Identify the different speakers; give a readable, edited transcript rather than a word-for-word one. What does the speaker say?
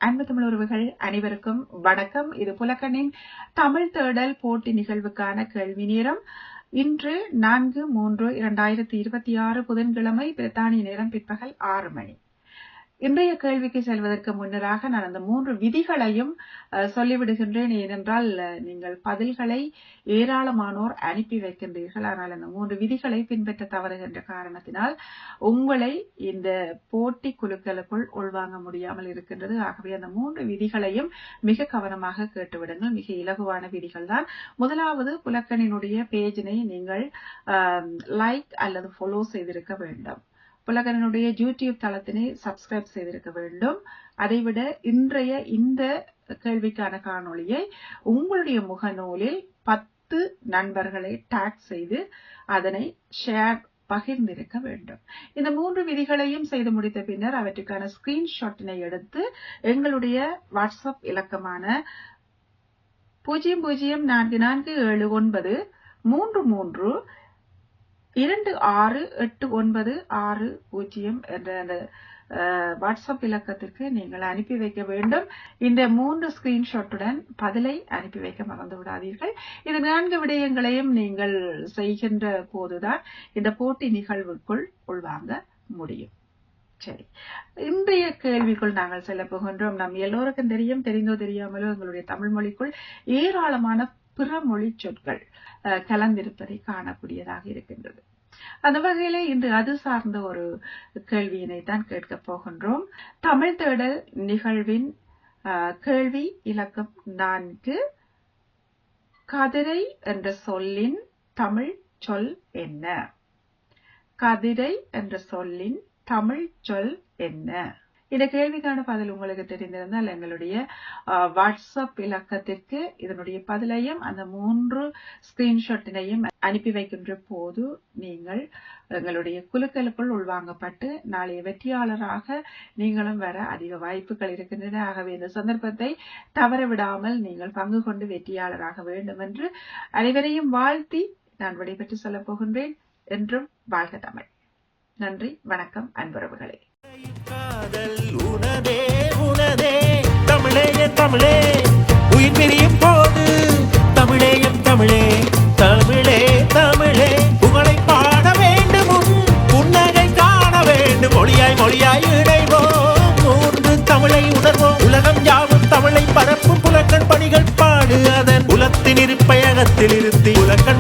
Speaker 1: அன்பு தமிழ் உறவுகள் அனைவருக்கும் வணக்கம். இது புலக்கண்ணின் தமிழ் தேடல் போட்டி நிகழ்வுக்கான கேள்வி நேரம். இன்று 4/3/2026 புதன்கிழமை, பிரித்தானிய நேரம் பிற்பகல் 6 மணி. இன்றைய கேள்விக்கு செல்வதற்கு முன்னராக நான் அந்த 3 விதிகளையும் சொல்லிவிடுகின்றேன். ஏனென்றால் நீங்கள் பதில்களை ஏராளமானோர் அனுப்பி வைக்கின்றீர்கள். ஆனால் அந்த 3 விதிகளை பின்பற்ற தவறுகின்ற காரணத்தினால் உங்களை இந்த போட்டி குழுக்களுக்குள் உள்வாங்க முடியாமல் இருக்கின்றது. ஆகவே அந்த 3 விதிகளையும் மிக கவனமாக கேட்டுவிடுங்கள். மிக இலகுவான விதிகள் தான். முதலாவது, புலக்கணினுடைய பேஜினை நீங்கள் லைக் அல்லது ஃபாலோ செய்திருக்க வேண்டும். புலக்கணினுடைய யூடியூப் தளத்தினை சப்ஸ்கிரைப் செய்திருக்க வேண்டும். அதைவிட இன்றைய இந்த கேள்விக்கான காணொளியை உங்களுடைய முகநூலில் 10 நண்பர்களை டாக் செய்து அதனை ஷேர் பகிர்ந்திருக்க வேண்டும். இந்த 3 விதிகளையும் செய்து முடித்த பின்னர் அவற்றுக்கான ஸ்கிரீன்ஷாட்டினை எடுத்து எங்களுடைய வாட்ஸ்அப் இலக்கமான 004433268960 என்ற அந்த வாட்ஸ்அப் இலக்கத்திற்கு நீங்கள் அனுப்பி வைக்க வேண்டும். இந்த 3 ஸ்கிரீன்ஷாட்டுடன் பதிலை அனுப்பி வைக்க மறந்து விடாதீர்கள். இந்த 4 விடயங்களையும் நீங்கள் செய்கின்ற போதுதான் இந்த போட்டி நிகழ்வுக்குள் உள்வாங்க முடியும். சரி, இன்றைய கேள்விக்குள் நாங்கள் செல்ல போகின்றோம். நம் எல்லோருக்கும் தெரிந்தோ தெரியாமலோ எங்களுடைய தமிழ் மொழிக்குள் ஏராளமான பிற மொழி சொற்கள் கலந்திருப்பதை காணக்கூடியதாக இருக்கின்றது. அந்த வகையிலே இன்று அது சார்ந்த ஒரு கேள்வியினை தான் கேட்க போகின்றோம். தமிழ் தேடல் நிகழ்வின் கேள்வி இலக்கம் 4. கதிரை என்ற சொல்லின் தமிழ் சொல் என்ன? கதிரை என்ற சொல்லின் தமிழ் சொல் என்ன? இந்த கேள்விக்கான பதில் உங்களுக்கு தெரிந்திருந்தால் எங்களுடைய வாட்ஸ்அப் இலக்கத்திற்கு இதனுடைய பதிலையும் அந்த 3 ஸ்கிரீன்ஷாட்டினையும் அனுப்பி வைக்கின்ற போது நீங்கள் எங்களுடைய குழுக்களுக்குள் உள்வாங்கப்பட்டு நாளைய வெற்றியாளராக நீங்களும் வர அதிக வாய்ப்புகள் இருக்கின்றன. ஆகவே இந்த சந்தர்ப்பத்தை தவறவிடாமல் நீங்கள் பங்கு கொண்டு வெற்றியாளராக வேண்டும் என்று அனைவரையும் வாழ்த்தி நான் விடைபெற்று சொல்ல போகின்றேன். என்றும் வாழ்க தமிழ். நன்றி, வணக்கம் அன்புறவுகளே.
Speaker 2: காதல் உனதே உனதே தமிழே தமிழே உயிர் பிரியும் போது தமிழேயும் தமிழே தமிழே தமிழே புகழை பாட வேண்டும், புன்னகை காண வேண்டும், மொழியாய் மொழியாய் இணைவோம், 3 தமிழை உணர்வோம், உலகம் யாவும் தமிழை பரப்பும் புலக்கண் பணிகள் பாடு அதன் புலத்தின் இருப்பயகத்தில் இருத்தி உலக